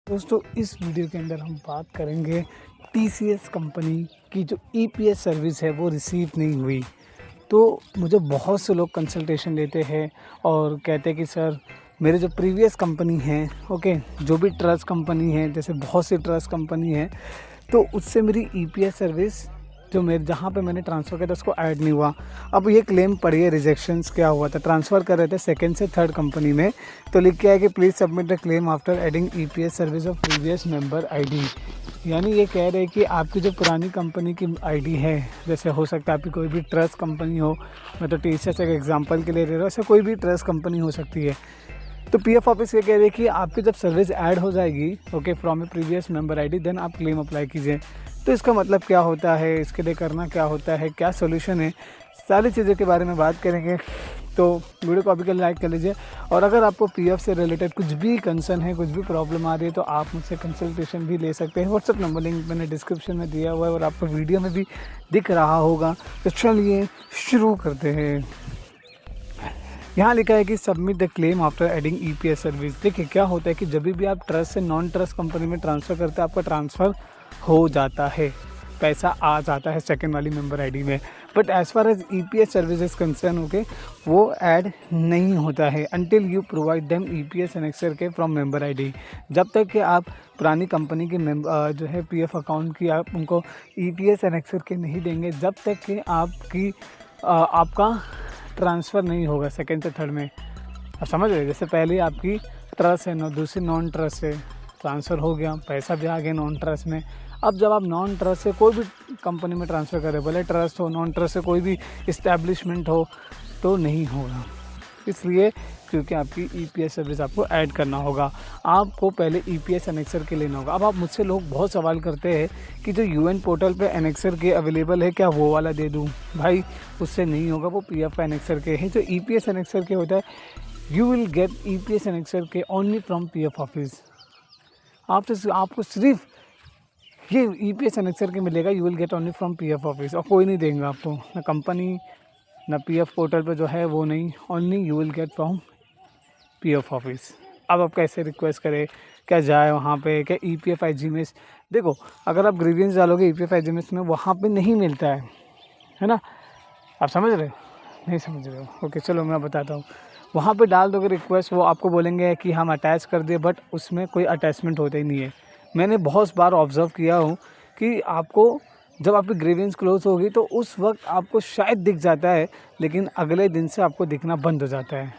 दोस्तों इस वीडियो के अंदर हम बात करेंगे टीसीएस कंपनी की जो ईपीएस सर्विस है वो रिसीव नहीं हुई। तो मुझे बहुत से लोग कंसल्टेशन लेते हैं और कहते हैं कि सर मेरे जो प्रीवियस कंपनी है जो भी ट्रस्ट कंपनी है, जैसे बहुत सी ट्रस्ट कंपनी है, तो उससे मेरी ईपीएस सर्विस जो मेरे जहाँ पे मैंने ट्रांसफ़र किया था उसको ऐड नहीं हुआ। अब ये क्लेम पढ़िए, रिजेक्शंस क्या हुआ था। ट्रांसफ़र कर रहे थे सेकंड से थर्ड कंपनी में, तो लिख के आया कि please submit the claim after adding EPS service of previous member ID. यानी ये कह रहे हैं कि आपकी जो पुरानी कंपनी की आईडी है, जैसे हो सकता है आपकी कोई भी ट्रस्ट कंपनी हो, मैं तो टीसीएस एक एग्जांपल के लिए दे रहा हूँ, ऐसे कोई भी ट्रस्ट कंपनी हो सकती है। तो पीएफ ऑफिस ये कह रहे हैं कि आपकी जब सर्विस ऐड हो जाएगी from a previous member ID, then आप क्लेम अप्लाई कीजिए। तो इसका मतलब क्या होता है, इसके लिए करना क्या होता है, क्या सोल्यूशन है, सारी चीज़ों के बारे में बात करेंगे। तो वीडियो को अभी के लाइक कर लीजिए। और अगर आपको पीएफ से रिलेटेड कुछ भी कंसर्न है, कुछ भी प्रॉब्लम आ रही है, तो आप मुझसे कंसल्टेशन भी ले सकते हैं। व्हाट्सअप नंबर लिंक मैंने डिस्क्रिप्शन में दिया हुआ है और आपको वीडियो में भी दिख रहा होगा। तो चलिए शुरू करते हैं। यहाँ लिखा है कि submit the claim after adding EPS service. देखिए क्या होता है कि जब भी आप ट्रस्ट से नॉन ट्रस्ट कंपनी में ट्रांसफ़र करते हैं, आपका ट्रांसफ़र हो जाता है, पैसा आ जाता है सेकंड वाली मेंबर आईडी में। But as far as EPS services concern वो ऐड नहीं होता है until you provide them EPS annexure K from member ID. जब तक कि आप पुरानी कंपनी के जो है पीएफ अकाउंट की आप उनको ईपीएस एनेक्सर के नहीं देंगे, जब तक कि आपका ट्रांसफ़र नहीं होगा सेकंड से थर्ड में। आप समझ रहे, जैसे पहले आपकी ट्रस्ट है, दूसरी नॉन ट्रस्ट से ट्रांसफ़र हो गया, पैसा भी आ गया नॉन ट्रस्ट में। अब जब आप नॉन ट्रस्ट से कोई भी कंपनी में ट्रांसफ़र करें, भले ट्रस्ट हो, नॉन ट्रस्ट से कोई भी इस्टेब्लिशमेंट हो, तो नहीं होगा। इसलिए क्योंकि आपकी ईपीएस सर्विस आपको ऐड करना होगा, आपको पहले ईपीएस एनेक्सर के लेना होगा। अब आप मुझसे लोग बहुत सवाल करते हैं कि जो यूएन पोर्टल पे एनेक्सर के अवेलेबल है, क्या वो वाला दे दूं? भाई उससे नहीं होगा, वो पीएफ का एनेक्सर के हैं। जो ईपीएस एनेक्सर के होता है, you will get EPS annexure के ओनली फ्रॉम पीएफ ऑफिस। आपको सिर्फ ये ईपीएस एनेक्सर के मिलेगा, you will get only from PF office, और कोई नहीं देंगे आपको, ना कंपनी ना पीएफ पोर्टल पे जो है वो नहीं, only you will get from PF office. अब आप कैसे रिक्वेस्ट करें, क्या जाए वहाँ पे, क्या ईपीएफ आईजीएमएस? देखो, अगर आप ग्रीवियंस डालोगे ईपीएफ आईजीएमएस में, वहाँ पे नहीं मिलता है ना? आप समझ रहे हो? नहीं समझ रहे हो? ओके, चलो मैं बताता हूँ। वहाँ पे डाल दोगे रिक्वेस्ट, वो आपको बोलेंगे कि हम अटैच कर दिए, बट उसमें कोई अटैचमेंट होता ही नहीं है। मैंने बहुत बार ऑब्ज़र्व किया हूँ कि आपको जब आपकी ग्रीवियंस क्लोज होगी तो उस वक्त आपको शायद दिख जाता है, लेकिन अगले दिन से आपको दिखना बंद हो जाता है।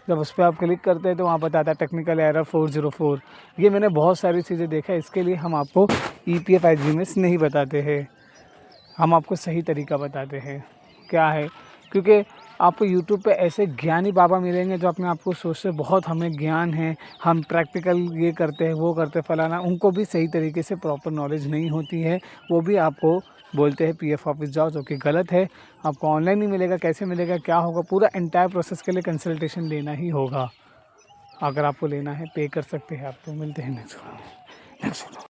जब उस पर आप क्लिक करते हैं तो वहाँ बताता है टेक्निकल एरर 404। ये मैंने बहुत सारी चीज़ें देखा है, इसके लिए हम आपको ईपीएफ आईजीएमएस नहीं बताते हैं, हम आपको सही तरीका बताते हैं। क्या है, क्योंकि आपको यूट्यूब पे ऐसे ज्ञानी बाबा मिलेंगे जो अपने आप को सोचते बहुत हमें ज्ञान है, हम प्रैक्टिकल ये करते हैं, वो करते हैं फलाना, उनको भी सही तरीके से प्रॉपर नॉलेज नहीं होती है। वो भी आपको बोलते हैं पीएफ ऑफिस जाओ, जो कि गलत है। आपको ऑनलाइन ही मिलेगा, कैसे मिलेगा, क्या होगा, पूरा एंटायर प्रोसेस के लिए कंसल्टेशन लेना ही होगा। अगर आपको लेना है पे कर सकते हैं आप। तो मिलते हैं नेक्स्ट।